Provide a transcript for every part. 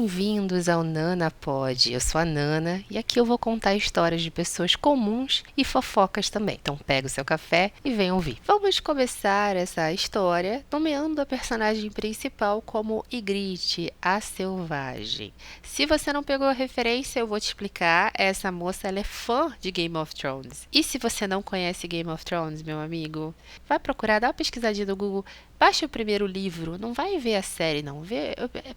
Bem-vindos ao Nana Pod. Eu sou a Nana e aqui eu vou contar histórias de pessoas comuns e fofocas também. Então pega o seu café e vem ouvir. Vamos começar essa história nomeando a personagem principal como Ygritte, a Selvagem. Se você não pegou a referência, eu vou te explicar. Essa moça ela é fã de Game of Thrones. E se você não conhece Game of Thrones, meu amigo, vai procurar, dá uma pesquisadinha no Google. Baixa o primeiro livro, não vai ver a série não.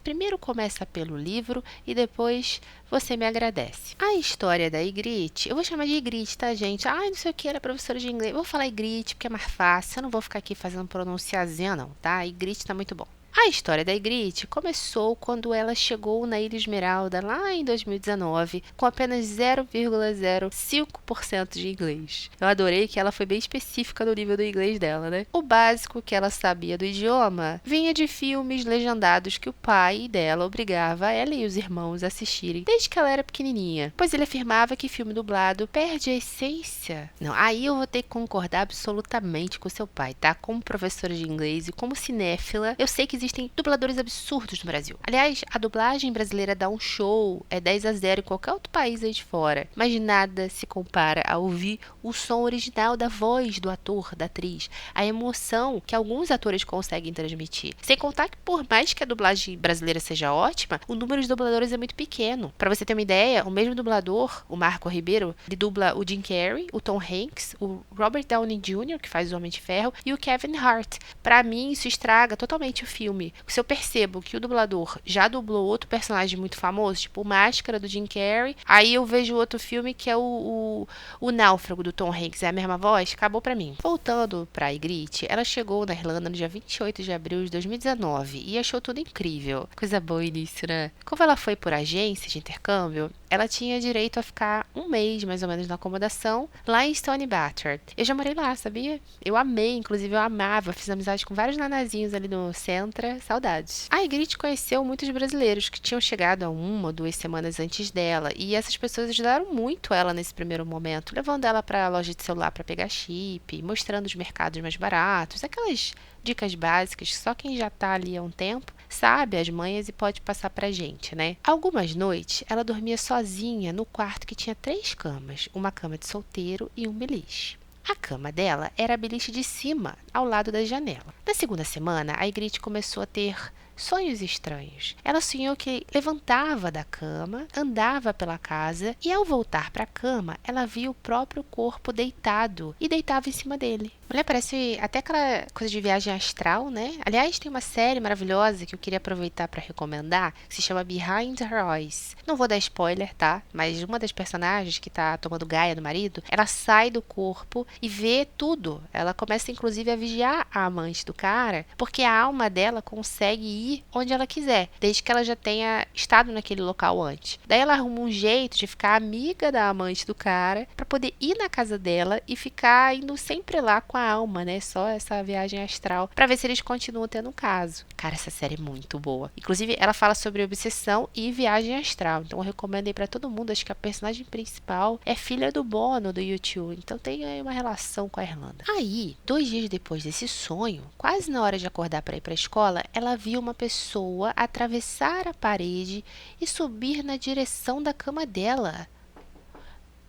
Primeiro começa pelo livro e depois você me agradece. A história da Ygritte, eu vou chamar de Ygritte, tá, gente? Ai, não sei o que, era professora de inglês. Eu vou falar Ygritte porque é mais fácil, eu não vou ficar aqui fazendo pronunciazinha não, tá? Ygritte tá muito bom. A história da Ygritte começou quando ela chegou na Ilha Esmeralda lá em 2019 com apenas 0,05% de inglês. Eu adorei que ela foi bem específica no nível do inglês dela, né? O básico que ela sabia do idioma vinha de filmes legendados que o pai dela obrigava ela e os irmãos a assistirem desde que ela era pequenininha, pois ele afirmava que filme dublado perde a essência. Não, aí eu vou ter que concordar absolutamente com seu pai, tá? Como professora de inglês e como cinéfila, eu sei que existem dubladores absurdos no Brasil. Aliás, a dublagem brasileira dá um show, é 10-0 em qualquer outro país aí de fora. Mas nada se compara a ouvir o som original da voz do ator, da atriz, a emoção que alguns atores conseguem transmitir. Sem contar que por mais que a dublagem brasileira seja ótima, o número de dubladores é muito pequeno. Pra você ter uma ideia, o mesmo dublador, o Marco Ribeiro, ele dubla o Jim Carrey, o Tom Hanks, o Robert Downey Jr., que faz o Homem de Ferro, e o Kevin Hart. Pra mim, isso estraga totalmente o filme. Se eu percebo que o dublador já dublou outro personagem muito famoso, tipo o Máscara do Jim Carrey, aí eu vejo outro filme que é o Náufrago do Tom Hanks, é a mesma voz, acabou pra mim. Voltando pra Ygritte, ela chegou na Irlanda no dia 28 de abril de 2019 e achou tudo incrível. Coisa boa início, né? Como ela foi por agência de intercâmbio, ela tinha direito a ficar um mês, mais ou menos, na acomodação, lá em Stony Batter. Eu já morei lá, sabia? Eu amei, inclusive eu amava, fiz amizade com vários nanazinhos ali no centro, saudades. A Ygritte conheceu muitos brasileiros que tinham chegado há 1 ou 2 semanas antes dela, e essas pessoas ajudaram muito ela nesse primeiro momento, levando ela para a loja de celular para pegar chip, mostrando os mercados mais baratos, aquelas dicas básicas que só quem já tá ali há um tempo sabe as manhas e pode passar pra gente, né? Algumas noites ela dormia sozinha no quarto que tinha 3 camas, uma cama de solteiro e um beliche. A cama dela era a beliche de cima, ao lado da janela. Na segunda semana, a Ygritte começou a ter sonhos estranhos. Ela sonhou que levantava da cama, andava pela casa e, ao voltar para a cama, ela via o próprio corpo deitado e deitava em cima dele. Mulher, parece até aquela coisa de viagem astral, né? Aliás, tem uma série maravilhosa que eu queria aproveitar para recomendar, que se chama Behind Her Eyes. Não vou dar spoiler, tá? Mas uma das personagens que tá tomando gaia do marido, ela sai do corpo e vê tudo. Ela começa, inclusive, a vigiar a amante do cara, porque a alma dela consegue ir onde ela quiser, desde que ela já tenha estado naquele local antes. Daí ela arruma um jeito de ficar amiga da amante do cara, para poder ir na casa dela e ficar indo sempre lá com a alma, né? Só essa viagem astral, para ver se eles continuam tendo um caso. Cara, essa série é muito boa. Inclusive, ela fala sobre obsessão e viagem astral. Então, eu recomendo aí para todo mundo. Acho que a personagem principal é filha do Bono, do YouTube. Então, tem aí uma relação com a Irlanda. Aí, 2 dias depois desse sonho, quase na hora de acordar para ir para a escola, ela viu uma pessoa atravessar a parede e subir na direção da cama dela.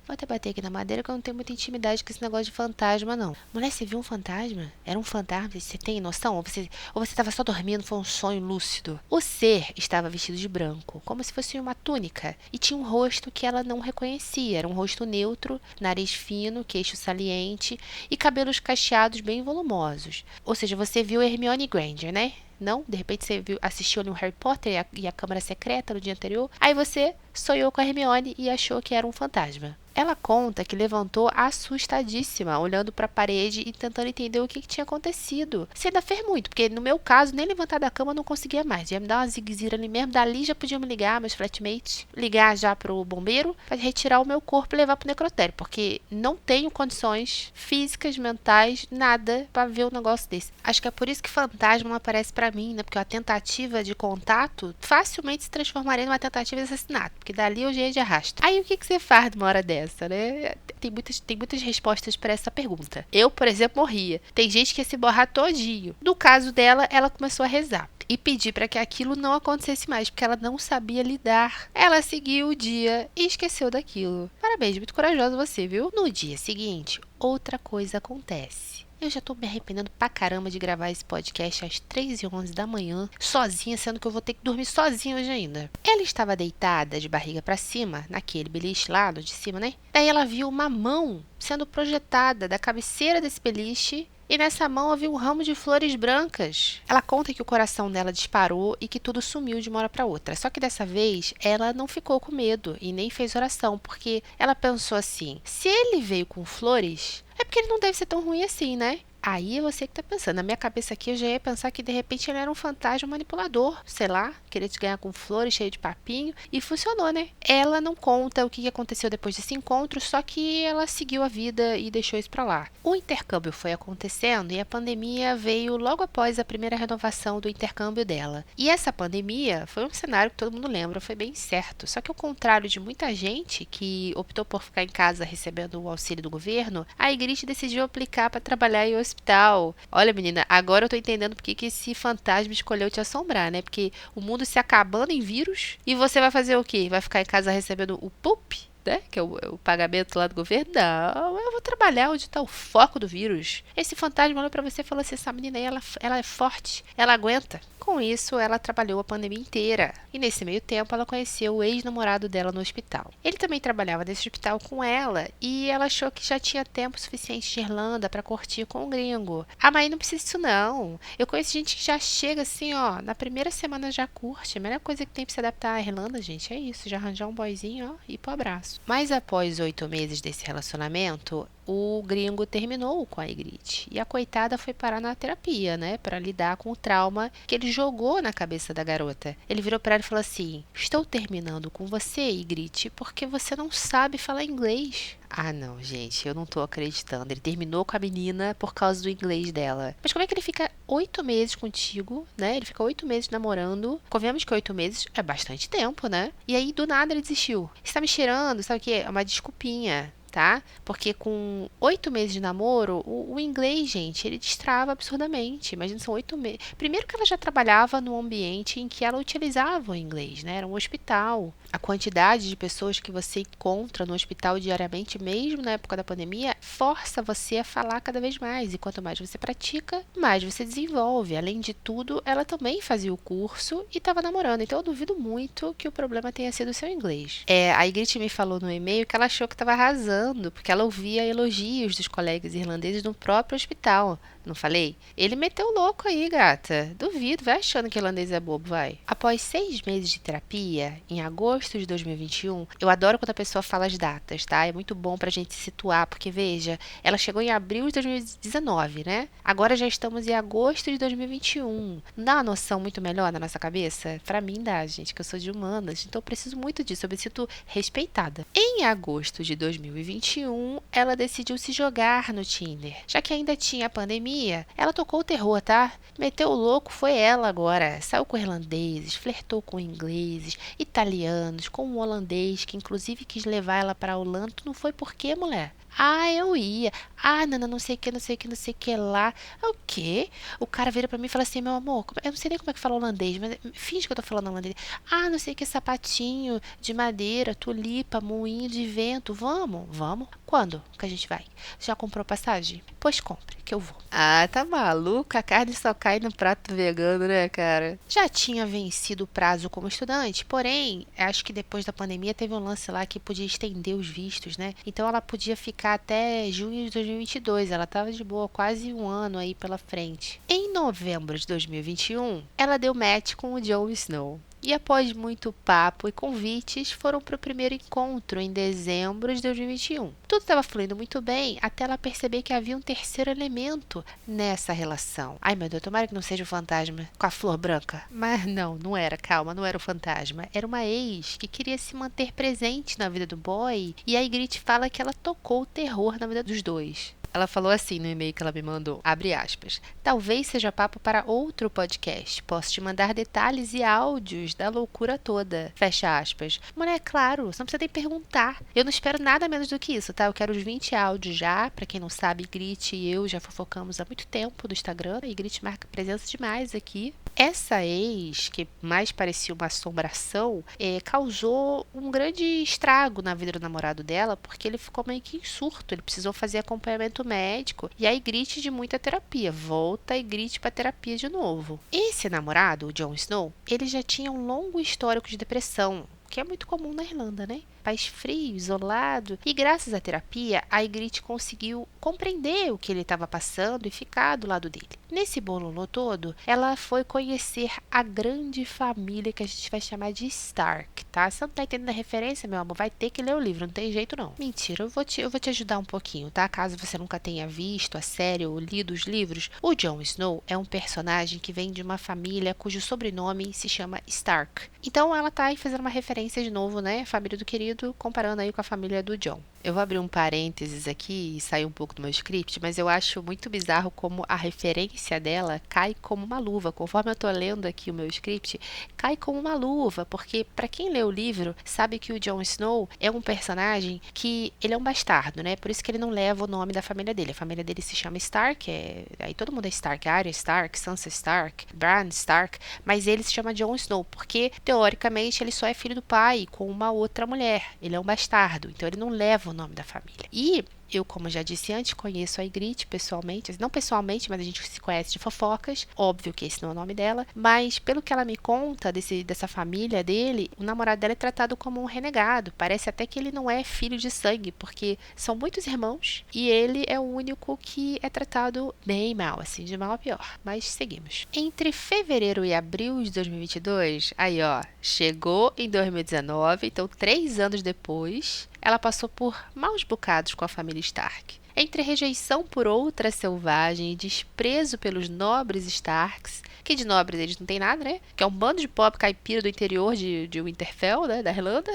Vou até bater aqui na madeira que eu não tenho muita intimidade com esse negócio de fantasma, não. Mulher, você viu um fantasma? Era um fantasma? Você tem noção? Ou você estava só dormindo, foi um sonho lúcido? O ser estava vestido de branco, como se fosse uma túnica, e tinha um rosto que ela não reconhecia. Era um rosto neutro, nariz fino, queixo saliente e cabelos cacheados bem volumosos. Ou seja, você viu Hermione Granger, né? Não? De repente você assistiu ali um Harry Potter e a Câmara Secreta no dia anterior. Aí você sonhou com a Hermione e achou que era um fantasma. Ela conta que levantou assustadíssima, olhando para a parede e tentando entender o que tinha acontecido. Você ainda fez muito, porque no meu caso, nem levantar da cama eu não conseguia mais. Ia me dar uma ziguezira ali mesmo. Dali já podiam me ligar, meus flatmates, ligar já pro bombeiro para retirar o meu corpo e levar pro necrotério, porque não tenho condições físicas, mentais, nada para ver um negócio desse. Acho que é por isso que fantasma não aparece para mim, né? Porque a tentativa de contato facilmente se transformaria numa tentativa de assassinato, porque dali eu já ia de arrasto. Aí o que você faz numa hora dessa? essa, né? Tem muitas respostas para essa pergunta. Eu, por exemplo, morria. Tem gente que ia se borrar todinho. No caso dela, ela começou a rezar e pedir para que aquilo não acontecesse mais, porque ela não sabia lidar. Ela seguiu o dia e esqueceu daquilo. Parabéns, muito corajosa você, viu? No dia seguinte, outra coisa acontece. Eu já tô me arrependendo pra caramba de gravar esse podcast às 3h11 da manhã, sozinha, sendo que eu vou ter que dormir sozinha hoje ainda. Ela estava deitada de barriga pra cima, naquele beliche lá no de cima, né? Daí ela viu uma mão sendo projetada da cabeceira desse beliche. E nessa mão havia um ramo de flores brancas. Ela conta que o coração dela disparou e que tudo sumiu de uma hora para outra. Só que dessa vez, ela não ficou com medo e nem fez oração, porque ela pensou assim, se ele veio com flores, é porque ele não deve ser tão ruim assim, né? Aí é você que tá pensando. Na minha cabeça aqui, eu já ia pensar que de repente ele era um fantasma manipulador. Sei lá, queria te ganhar com flores, cheio de papinho. E funcionou, né? Ela não conta o que aconteceu depois desse encontro, só que ela seguiu a vida e deixou isso pra lá. O intercâmbio foi acontecendo e a pandemia veio logo após a primeira renovação do intercâmbio dela. E essa pandemia foi um cenário que todo mundo lembra, foi bem certo. Só que ao contrário de muita gente que optou por ficar em casa recebendo o auxílio do governo, a Ygritte decidiu aplicar para trabalhar em hospital. Olha, menina, agora eu tô entendendo porque que esse fantasma escolheu te assombrar, né? Porque o mundo se acabando em vírus e você vai fazer o quê? Vai ficar em casa recebendo o PUP? Né? Que é o pagamento lá do governo? Não, eu vou trabalhar onde está o foco do vírus. Esse fantasma olhou pra você e falou assim, essa menina aí, ela é forte, ela aguenta. Com isso, ela trabalhou a pandemia inteira. E nesse meio tempo, ela conheceu o ex-namorado dela no hospital. Ele também trabalhava nesse hospital com ela e ela achou que já tinha tempo suficiente de Irlanda para curtir com o gringo. Ah, mas não precisa disso não. Eu conheço gente que já chega assim, ó, na primeira semana já curte. A melhor coisa que tem pra se adaptar à Irlanda, gente, é isso. Já arranjar um boyzinho, ó, e ir pro abraço. Mas após 8 meses desse relacionamento, o gringo terminou com a Ygritte. E a coitada foi parar na terapia, né? Para lidar com o trauma que ele jogou na cabeça da garota. Ele virou para ela e falou assim, estou terminando com você, Ygritte, porque você não sabe falar inglês. Ah, não, gente, eu não tô acreditando. Ele terminou com a menina por causa do inglês dela. Mas como é que ele fica 8 meses contigo, né? Ele fica 8 meses namorando. Convenhamos que 8 meses é bastante tempo, né? E aí, do nada, ele desistiu. Você tá me cheirando, sabe o quê? É uma desculpinha. Tá? Porque com 8 meses de namoro, o inglês, gente, ele destrava absurdamente. Imagina, são 8 meses. Primeiro que ela já trabalhava num ambiente em que ela utilizava o inglês, né? Era um hospital. A quantidade de pessoas que você encontra no hospital diariamente, mesmo na época da pandemia, força você a falar cada vez mais. E quanto mais você pratica, mais você desenvolve. Além de tudo, ela também fazia o curso e estava namorando. Então, eu duvido muito que o problema tenha sido o seu inglês. A Ygritte me falou no e-mail que ela achou que estava arrasando, porque ela ouvia elogios dos colegas irlandeses no próprio hospital. Não falei? Ele meteu o louco aí, gata. Duvido, vai achando que irlandês é bobo, vai. Após 6 meses de terapia, em agosto de 2021, eu adoro quando a pessoa fala as datas, tá? É muito bom pra gente se situar, porque veja, ela chegou em abril de 2019, né? Agora já estamos em agosto de 2021. Não dá uma noção muito melhor na nossa cabeça? Pra mim dá, gente, que eu sou de humanas, então eu preciso muito disso, eu me sinto respeitada. Em agosto de 2021, ela decidiu se jogar no Tinder, já que ainda tinha a pandemia. Ela tocou o terror, tá? Meteu o louco, foi ela agora. Saiu com irlandeses, flertou com ingleses, italianos, com um holandês que inclusive quis levar ela para a Holanda. Tu não foi por quê, mulher? Ah, eu ia. Ah, não sei o que, não sei o que, não sei o que lá. O quê? O cara vira pra mim e fala assim, meu amor, eu não sei nem como é que fala holandês, mas finge que eu tô falando holandês. Ah, não sei o que, sapatinho de madeira, tulipa, moinho de vento. Vamos? Vamos? Quando que a gente vai? Já comprou passagem? Pois compre, que eu vou. Ah, tá maluca? A carne só cai no prato vegano, né, cara? Já tinha vencido o prazo como estudante, porém, acho que depois da pandemia teve um lance lá que podia estender os vistos, né? Então ela podia ficar até junho de 2022. Ela estava de boa, quase um ano aí pela frente. Em novembro de 2021, ela deu match com o Jon Snow. E após muito papo e convites, foram para o primeiro encontro em dezembro de 2021. Tudo estava fluindo muito bem até ela perceber que havia um terceiro elemento nessa relação. Ai, meu Deus, tomara que não seja o fantasma com a flor branca. Mas não era, calma, não era o fantasma. Era uma ex que queria se manter presente na vida do boy. E a Ygritte fala que ela tocou o terror na vida dos dois. Ela falou assim no e-mail que ela me mandou, abre aspas, talvez seja papo para outro podcast, posso te mandar detalhes e áudios da loucura toda, fecha aspas. Mulher, claro, você não precisa nem perguntar. Eu não espero nada menos do que isso, tá? Eu quero os 20 áudios já, pra quem não sabe, Grit e eu já fofocamos há muito tempo no Instagram, e Grit marca presença demais aqui. Essa ex, que mais parecia uma assombração, causou um grande estrago na vida do namorado dela, porque ele ficou meio que em surto, ele precisou fazer acompanhamento médico, e aí grite de muita terapia, volta e grite pra terapia de novo. Esse namorado, o Jon Snow, ele já tinha um longo histórico de depressão, que é muito comum na Irlanda, né? País frio, isolado, e graças à terapia, a Ygritte conseguiu compreender o que ele estava passando e ficar do lado dele. Nesse bololô todo, ela foi conhecer a grande família que a gente vai chamar de Stark, tá? Você não tá entendendo a referência, meu amor? Vai ter que ler o livro, não tem jeito não. Mentira, eu vou te ajudar um pouquinho, tá? Caso você nunca tenha visto a série ou lido os livros, o Jon Snow é um personagem que vem de uma família cujo sobrenome se chama Stark. Então ela tá aí fazendo uma referência de novo, né? Família do querido, comparando aí com a família do Jon. Eu vou abrir um parênteses aqui e sair um pouco do meu script, mas eu acho muito bizarro como a referência dela cai como uma luva. Conforme eu tô lendo aqui o meu script, cai como uma luva, porque para quem lê o livro, sabe que o Jon Snow é um personagem que ele é um bastardo, né? Por isso que ele não leva o nome da família dele. A família dele se chama Stark, aí todo mundo é Stark, Arya Stark, Sansa Stark, Bran Stark, mas ele se chama Jon Snow, porque teoricamente ele só é filho do pai com uma outra mulher. Ele é um bastardo, então ele não leva o nome da família. E eu, como já disse antes, conheço a Ygritte pessoalmente, não pessoalmente, mas a gente se conhece de fofocas, óbvio que esse não é o nome dela, mas pelo que ela me conta dessa família dele, o namorado dela é tratado como um renegado, parece até que ele não é filho de sangue, porque são muitos irmãos e ele é o único que é tratado bem mal, assim, de mal a pior, mas seguimos. Entre fevereiro e abril de 2022, aí ó, chegou em 2019, então 3 anos depois, ela passou por maus bocados com a família Stark. Entre rejeição por outra selvagem e desprezo pelos nobres Starks, que de nobres eles não têm nada, né? Que é um bando de pobre caipira do interior de Winterfell, né? Da Irlanda.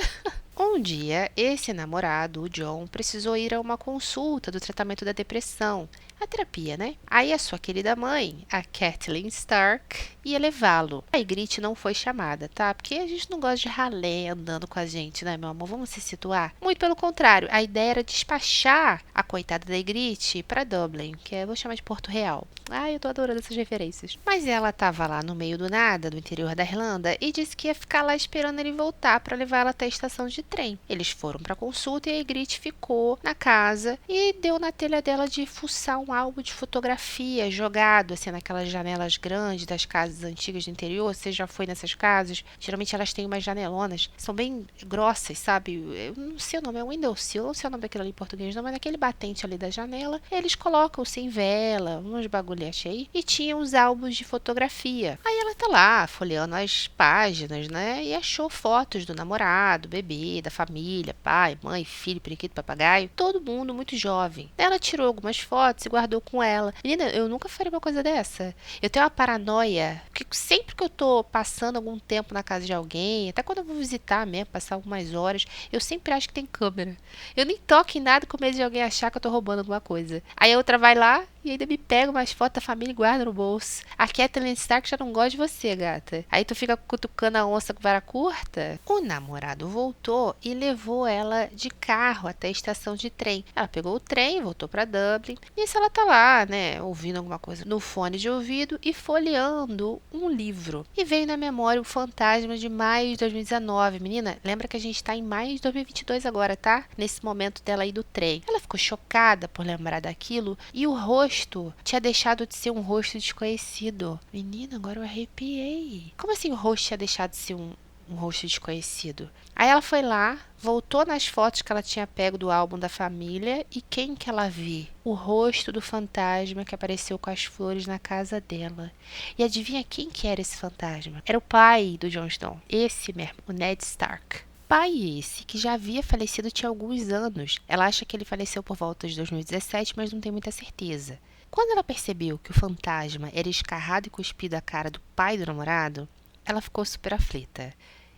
Um dia, esse namorado, o Jon, precisou ir a uma consulta do tratamento da depressão. A terapia, né? Aí a sua querida mãe, a Catelyn Stark, ia levá-lo. A Ygritte não foi chamada, tá? Porque a gente não gosta de ralé andando com a gente, né, meu amor? Vamos se situar? Muito pelo contrário, a ideia era despachar a coitada da Ygritte para Dublin, que eu vou chamar de Porto Real. Eu tô adorando essas referências. Mas ela tava lá no meio do nada, do interior da Irlanda, e disse que ia ficar lá esperando ele voltar para levar ela até a estação de trem. Eles foram para consulta e a Ygritte ficou na casa e deu na telha dela de fuçar um álbum de fotografia jogado assim naquelas janelas grandes das casas antigas do interior. Você já foi nessas casas? Geralmente elas têm umas janelonas, são bem grossas, sabe? Eu não sei o nome, é windowsill, não sei o nome daquilo ali em português não, mas naquele batente ali da janela, eles colocam sem vela, uns bagulhetes aí, e tinham os álbuns de fotografia. Aí ela tá lá, folheando as páginas, né? E achou fotos do namorado, bebê, da família, pai, mãe, filho, periquito, papagaio, todo mundo muito jovem. Ela tirou algumas fotos e guardou com ela. Menina, eu nunca faria uma coisa dessa. Eu tenho uma paranoia, que sempre que eu tô passando algum tempo na casa de alguém, até quando eu vou visitar mesmo, passar algumas horas, eu sempre acho que tem câmera. Eu nem toco em nada com medo de alguém achar que eu tô roubando alguma coisa. Aí a outra vai lá e ainda me pega umas fotos da família e guarda no bolso. A Catelyn Stark já não gosta de você, gata. Aí tu fica cutucando a onça com vara curta. O namorado voltou e levou ela de carro até a estação de trem. Ela pegou o trem, voltou pra Dublin. Nisso ela tá lá, né, ouvindo alguma coisa no fone de ouvido e folheando um livro. E veio na memória o fantasma de maio de 2019. Menina, lembra que a gente tá em maio de 2022 agora, tá? Nesse momento dela aí do trem. Ela ficou chocada por lembrar daquilo e o rosto tinha deixado de ser um rosto desconhecido. Menina, agora eu arrepiei. Como assim o rosto tinha deixado de ser um rosto desconhecido? Aí ela foi lá, voltou nas fotos que ela tinha pego do álbum da família e quem que ela viu? O rosto do fantasma que apareceu com as flores na casa dela. E adivinha quem que era esse fantasma? Era o pai do Jon Snow. Esse mesmo, o Ned Stark. Pai esse, que já havia falecido tinha alguns anos. Ela acha que ele faleceu por volta de 2017, mas não tem muita certeza. Quando ela percebeu que o fantasma era escarrado e cuspido a cara do pai do namorado, ela ficou super aflita.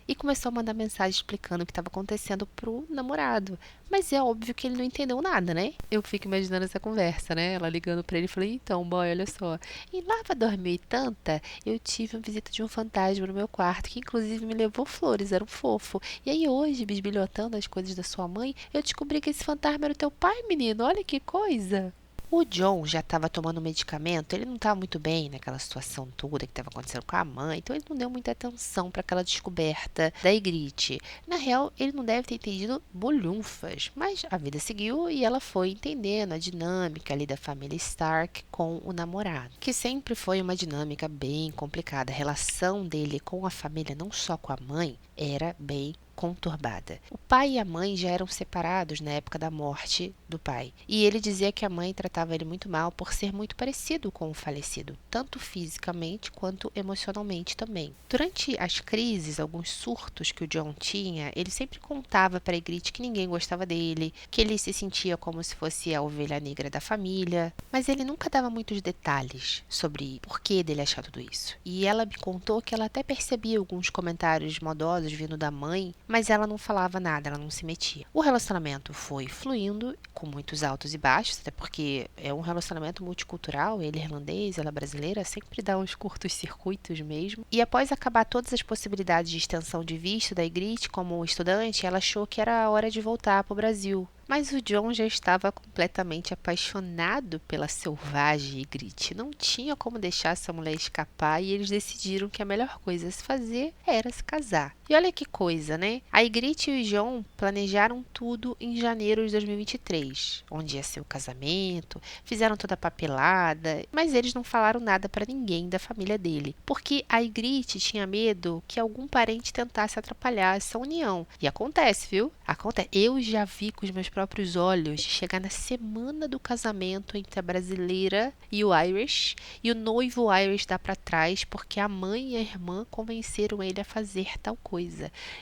e começou a mandar mensagem explicando o que estava acontecendo pro namorado. Mas é óbvio que ele não entendeu nada, né? Eu fico imaginando essa conversa, né? Ela ligando pra ele e falei, então, boy, olha só. Em Lava 2080, eu tive uma visita de um fantasma no meu quarto, que inclusive me levou flores, era um fofo. E aí hoje, bisbilhotando as coisas da sua mãe, eu descobri que esse fantasma era o teu pai, menino. Olha que coisa. O John já estava tomando medicamento, ele não estava muito bem naquela situação toda que estava acontecendo com a mãe, então ele não deu muita atenção para aquela descoberta da Ygritte. Na real, ele não deve ter entendido bolhunfas, mas a vida seguiu e ela foi entendendo a dinâmica ali da família Stark com o namorado, que sempre foi uma dinâmica bem complicada. A relação dele com a família, não só com a mãe, era bem conturbada. O pai e a mãe já eram separados na época da morte do pai, e ele dizia que a mãe tratava ele muito mal por ser muito parecido com o falecido, tanto fisicamente quanto emocionalmente também. Durante as crises, alguns surtos que o John tinha, ele sempre contava para Ygritte que ninguém gostava dele, que ele se sentia como se fosse a ovelha negra da família, mas ele nunca dava muitos detalhes sobre por que dele achar tudo isso. E ela me contou que ela até percebia alguns comentários maldosos vindo da mãe, mas ela não falava nada, ela não se metia. O relacionamento foi fluindo, com muitos altos e baixos, até porque é um relacionamento multicultural, ele é irlandês, ela é brasileira, sempre dá uns curtos circuitos mesmo. E após acabar todas as possibilidades de extensão de visto da Ygritte como estudante, ela achou que era a hora de voltar para o Brasil. Mas o John já estava completamente apaixonado pela selvagem Ygritte. Não tinha como deixar essa mulher escapar e eles decidiram que a melhor coisa a se fazer era se casar. E olha que coisa, né? A Ygritte e o John planejaram tudo em janeiro de 2023, onde ia ser o casamento, fizeram toda a papelada, mas eles não falaram nada para ninguém da família dele, porque a Ygritte tinha medo que algum parente tentasse atrapalhar essa união. E acontece, viu? Acontece. Eu já vi com os meus próprios olhos chegar na semana do casamento entre a brasileira e o Irish, e o noivo Irish dá para trás porque a mãe e a irmã convenceram ele a fazer tal coisa.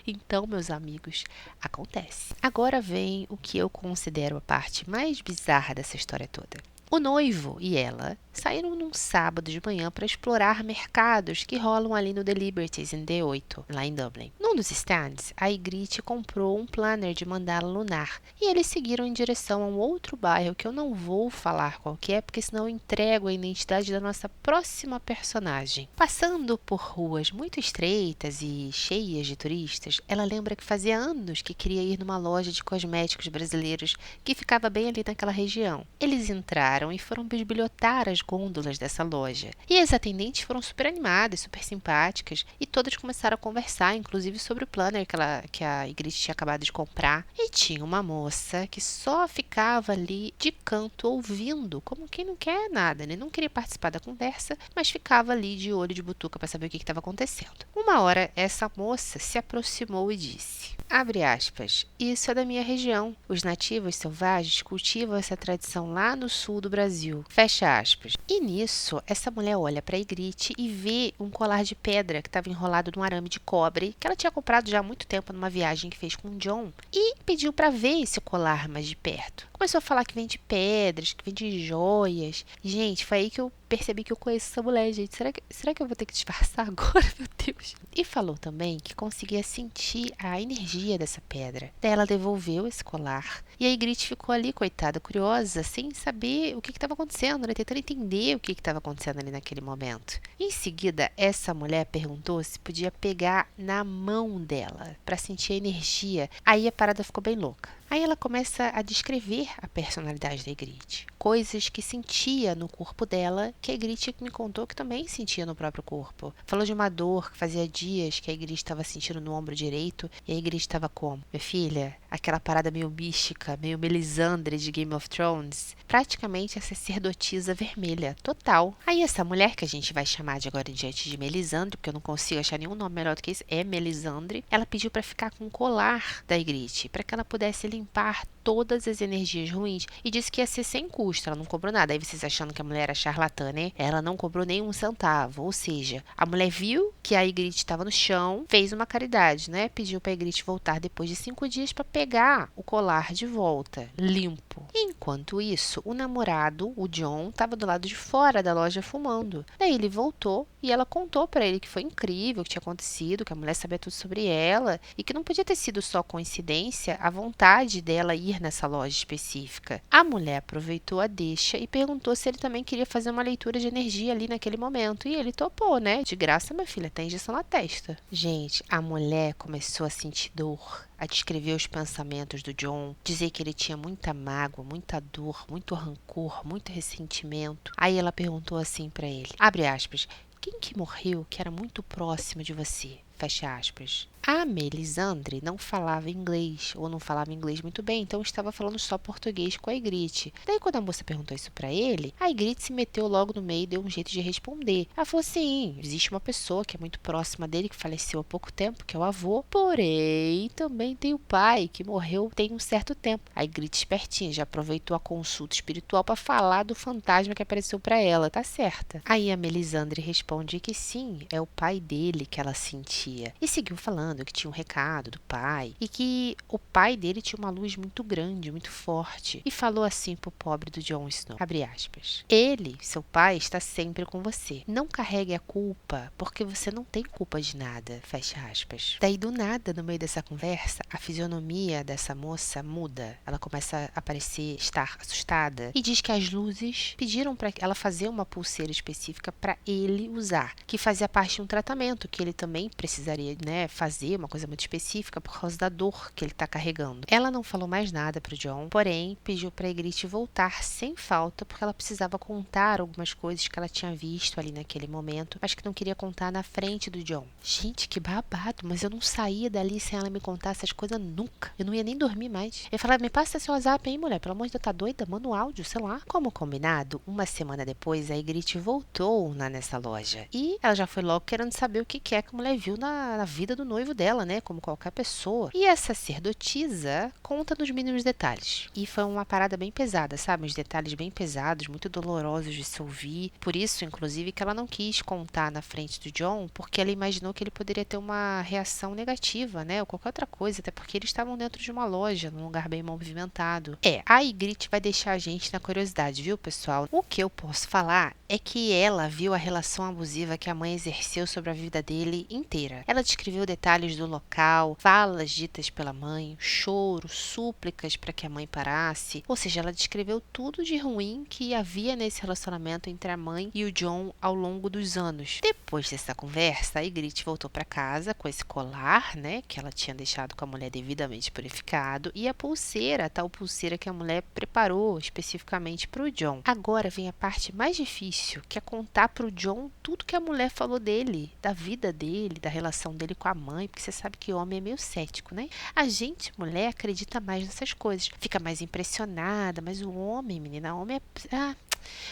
Então, meus amigos, acontece. Agora vem o que eu considero a parte mais bizarra dessa história toda. O noivo e ela saíram num sábado de manhã para explorar mercados que rolam ali no The Liberties, em D8, lá em Dublin. Num dos stands, a Ygritte comprou um planner de mandala lunar e eles seguiram em direção a um outro bairro que eu não vou falar qual que é, porque senão eu entrego a identidade da nossa próxima personagem. Passando por ruas muito estreitas e cheias de turistas, ela lembra que fazia anos que queria ir numa loja de cosméticos brasileiros que ficava bem ali naquela região. Eles entraram e foram bisbilhotar as gôndolas dessa loja. E as atendentes foram super animadas, super simpáticas, e todas começaram a conversar, inclusive sobre o planner que a Ygritte tinha acabado de comprar. E tinha uma moça que só ficava ali de canto ouvindo, como quem não quer nada, né? Não queria participar da conversa, mas ficava ali de olho de butuca para saber o que estava acontecendo. Uma hora, essa moça se aproximou e disse, abre aspas, isso é da minha região. Os nativos selvagens cultivam essa tradição lá no sul do Brasil. Fecha aspas. E nisso, essa mulher olha para a Ygritte e vê um colar de pedra que estava enrolado num arame de cobre que ela tinha comprado já há muito tempo numa viagem que fez com o John e pediu para ver esse colar mais de perto. Começou a falar que vende pedras, que vende joias. Gente, foi aí que eu percebi que eu conheço essa mulher, gente. Será que eu vou ter que disfarçar agora, meu Deus? E falou também que conseguia sentir a energia dessa pedra. Daí ela devolveu esse colar. E a Ygritte ficou ali, coitada, curiosa, sem saber o que estava acontecendo, né? Tentando entender o que estava acontecendo ali naquele momento. Em seguida, essa mulher perguntou se podia pegar na mão dela, para sentir a energia. Aí a parada ficou bem louca. Aí ela começa a descrever a personalidade da Ygritte. Coisas que sentia no corpo dela, que a Ygritte me contou que também sentia no próprio corpo. Falou de uma dor que fazia dias que a Ygritte estava sentindo no ombro direito, e a Ygritte estava como? Minha filha, aquela parada meio mística, meio Melisandre de Game of Thrones. Praticamente a sacerdotisa vermelha, total. Aí essa mulher, que a gente vai chamar de agora em diante de Melisandre, porque eu não consigo achar nenhum nome melhor do que esse, é Melisandre, ela pediu para ficar com o colar da Ygritte, para que ela pudesse limpar todas as energias ruins, e disse que ia ser sem custo, ela não cobrou nada. Aí vocês achando que a mulher era charlatã, né? Ela não cobrou nem um centavo, ou seja, a mulher viu que a Ygritte estava no chão, fez uma caridade, né? Pediu para a Ygritte voltar depois de 5 dias para pegar o colar de volta, limpo. Enquanto isso, o namorado, o John, estava do lado de fora da loja fumando. Daí ele voltou e ela contou pra ele que foi incrível o que tinha acontecido, que a mulher sabia tudo sobre ela e que não podia ter sido só coincidência a vontade dela ir nessa loja específica. A mulher aproveitou a deixa e perguntou se ele também queria fazer uma leitura de energia ali naquele momento. E ele topou, né? De graça, minha filha, tem injeção na testa. Gente, a mulher começou a sentir dor, a descrever os pensamentos do John, dizer que ele tinha muita mágoa, muita dor, muito rancor, muito ressentimento. Aí ela perguntou assim pra ele, abre aspas, quem que morreu que era muito próximo de você? Fecha aspas. A Melisandre não falava inglês, ou não falava inglês muito bem, então estava falando só português com a Ygritte. Daí, quando a moça perguntou isso pra ele, a Ygritte se meteu logo no meio e deu um jeito de responder. Ela falou, sim, existe uma pessoa que é muito próxima dele, que faleceu há pouco tempo, que é o avô, porém, também tem o pai, que morreu tem um certo tempo. A Ygritte, espertinha, já aproveitou a consulta espiritual para falar do fantasma que apareceu pra ela, tá certa. Aí a Melisandre responde que sim, é o pai dele que ela sentia. E seguiu falando que tinha um recado do pai e que o pai dele tinha uma luz muito grande, muito forte, e falou assim pro pobre do Jon Snow, abre aspas, ele, seu pai, está sempre com você, não carregue a culpa porque você não tem culpa de nada, fecha aspas. Daí do nada, no meio dessa conversa, a fisionomia dessa moça muda, ela começa a parecer estar assustada e diz que as luzes pediram para ela fazer uma pulseira específica para ele usar, que fazia parte de um tratamento que ele também precisaria, né, fazer uma coisa muito específica por causa da dor que ele está carregando. Ela não falou mais nada pro Jon, porém pediu para Ygritte voltar sem falta porque ela precisava contar algumas coisas que ela tinha visto ali naquele momento, mas que não queria contar na frente do Jon. Gente, que babado, mas eu não saía dali sem ela me contar essas coisas nunca. Eu não ia nem dormir mais. Eu falava, me passa seu WhatsApp aí, mulher, pelo amor de Deus, tá doida? Manda um áudio, sei lá. Como combinado, uma semana depois a Ygritte voltou nessa loja e ela já foi logo querendo saber o que é que a mulher viu na vida do noivo dela, né? Como qualquer pessoa. E a sacerdotisa conta nos mínimos detalhes. E foi uma parada bem pesada, sabe? Uns detalhes bem pesados, muito dolorosos de se ouvir. Por isso, inclusive, que ela não quis contar na frente do Jon, porque ela imaginou que ele poderia ter uma reação negativa, né? Ou qualquer outra coisa, até porque eles estavam dentro de uma loja, num lugar bem movimentado. A Ygritte vai deixar a gente na curiosidade, viu, pessoal? O que eu posso falar é que ela viu a relação abusiva que a mãe exerceu sobre a vida dele inteira. Ela descreveu detalhes do local, falas ditas pela mãe, choro, súplicas para que a mãe parasse. Ou seja, ela descreveu tudo de ruim que havia nesse relacionamento entre a mãe e o Jon ao longo dos anos. Depois dessa conversa, a Ygritte voltou para casa com esse colar, né, que ela tinha deixado com a mulher devidamente purificado, e a pulseira, a tal pulseira que a mulher preparou especificamente para o Jon. Agora vem a parte mais difícil, que é contar para o Jon tudo que a mulher falou dele, da vida dele, da relação dele com a mãe, porque você sabe que homem é meio cético, né? A gente, mulher, acredita mais nessas coisas, fica mais impressionada, mas o homem, menina, o homem é...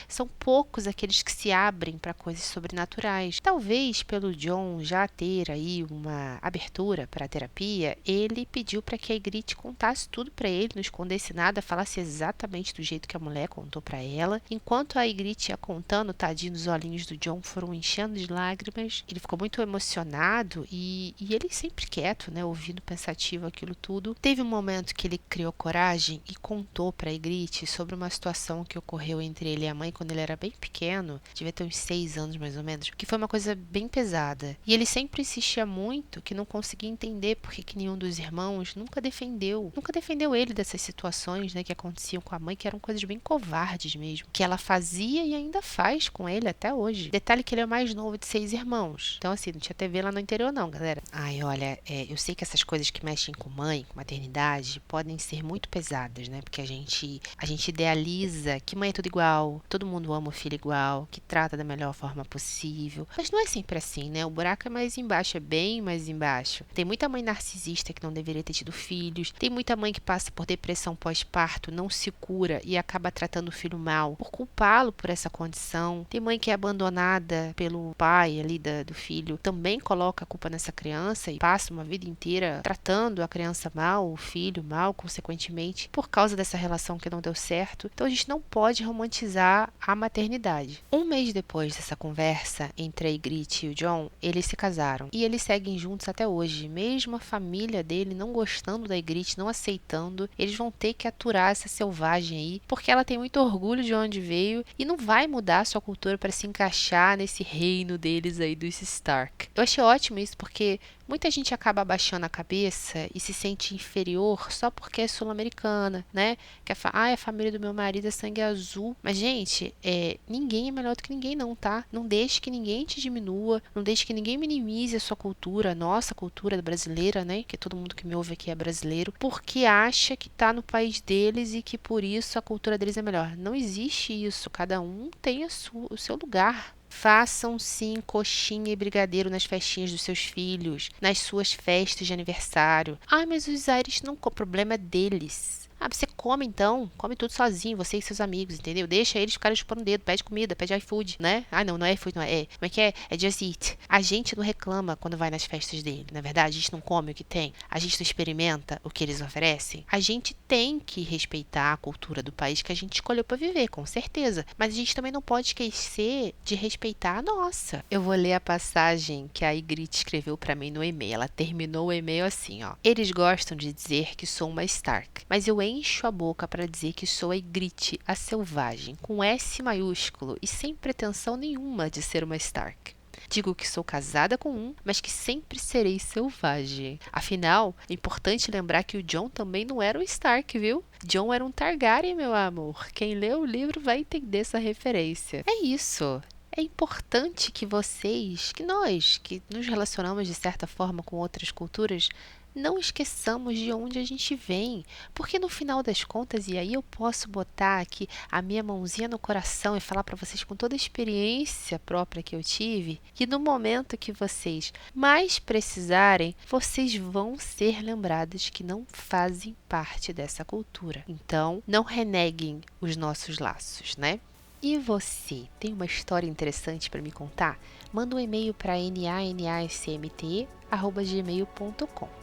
são poucos aqueles que se abrem para coisas sobrenaturais. Talvez pelo Jon já ter aí uma abertura para a terapia, ele pediu para que a Ygritte contasse tudo para ele, não escondesse nada, falasse exatamente do jeito que a mulher contou para ela. Enquanto a Ygritte ia contando, tadinho, os olhinhos do Jon foram enchendo de lágrimas. Ele ficou muito emocionado e ele sempre quieto, né, ouvindo pensativo aquilo tudo. Teve um momento que ele criou coragem e contou para a Ygritte sobre uma situação que ocorreu entre ele e a mãe quando ele era bem pequeno, devia ter uns 6 anos mais ou menos, que foi uma coisa bem pesada. E ele sempre insistia muito que não conseguia entender porque que nenhum dos irmãos nunca defendeu ele dessas situações, né, que aconteciam com a mãe, que eram coisas bem covardes mesmo, que ela fazia e ainda faz com ele até hoje. Detalhe que ele é o mais novo de 6 irmãos. Então, assim, não tinha TV lá no interior não, galera. Ai, olha, eu sei que essas coisas que mexem com mãe, com maternidade, podem ser muito pesadas, né, porque a gente idealiza que mãe é tudo igual, todo mundo ama o filho igual, que trata da melhor forma possível. Mas não é sempre assim, né? O buraco é mais embaixo, é bem mais embaixo. Tem muita mãe narcisista que não deveria ter tido filhos. Tem muita mãe que passa por depressão pós-parto, não se cura e acaba tratando o filho mal por culpá-lo por essa condição. Tem mãe que é abandonada pelo pai ali do filho, também coloca a culpa nessa criança e passa uma vida inteira tratando a criança mal, o filho mal, consequentemente, por causa dessa relação que não deu certo. Então a gente não pode romantizar oficializar a maternidade. Um mês depois dessa conversa entre a Ygritte e o Jon, eles se casaram. E eles seguem juntos até hoje. Mesmo a família dele não gostando da Ygritte, não aceitando, eles vão ter que aturar essa selvagem aí, porque ela tem muito orgulho de onde veio e não vai mudar a sua cultura para se encaixar nesse reino deles aí dos Stark. Eu achei ótimo isso, porque muita gente acaba abaixando a cabeça e se sente inferior só porque é sul-americana, né? Que a família do meu marido é sangue azul. Mas, gente, ninguém é melhor do que ninguém não, tá? Não deixe que ninguém te diminua, não deixe que ninguém minimize a sua cultura, a nossa cultura brasileira, né? Que todo mundo que me ouve aqui é brasileiro, porque acha que tá no país deles e que por isso a cultura deles é melhor. Não existe isso. Cada um tem o seu lugar. Façam sim coxinha e brigadeiro nas festinhas dos seus filhos, nas suas festas de aniversário. Ah, mas os Irish não, o problema é deles. Ah, você come então, come tudo sozinho, você e seus amigos, entendeu? Deixa eles ficarem chupando o dedo, pede comida, pede iFood, né? Ah, não é iFood, não é. Como é que é? É Just Eat. A gente não reclama quando vai nas festas dele, na verdade, a gente não come o que tem, a gente não experimenta o que eles oferecem. A gente tem que respeitar a cultura do país que a gente escolheu para viver, com certeza. Mas a gente também não pode esquecer de respeitar a nossa. Eu vou ler a passagem que a Ygritte escreveu para mim no e-mail. Ela terminou o e-mail assim, ó. Eles gostam de dizer que sou uma Stark, mas eu encho a boca para dizer que sou a Ygritte, a selvagem, com S maiúsculo e sem pretensão nenhuma de ser uma Stark. Digo que sou casada com um, mas que sempre serei selvagem. Afinal, é importante lembrar que o Jon também não era um Stark, viu? Jon era um Targaryen, meu amor. Quem lê o livro vai entender essa referência. É isso. É importante que nós, que nos relacionamos de certa forma com outras culturas, não esqueçamos de onde a gente vem, porque no final das contas, e aí eu posso botar aqui a minha mãozinha no coração e falar para vocês com toda a experiência própria que eu tive, que no momento que vocês mais precisarem, vocês vão ser lembrados que não fazem parte dessa cultura. Então, não reneguem os nossos laços, né? E você, tem uma história interessante para me contar? Manda um e-mail para nascmt@gmail.com.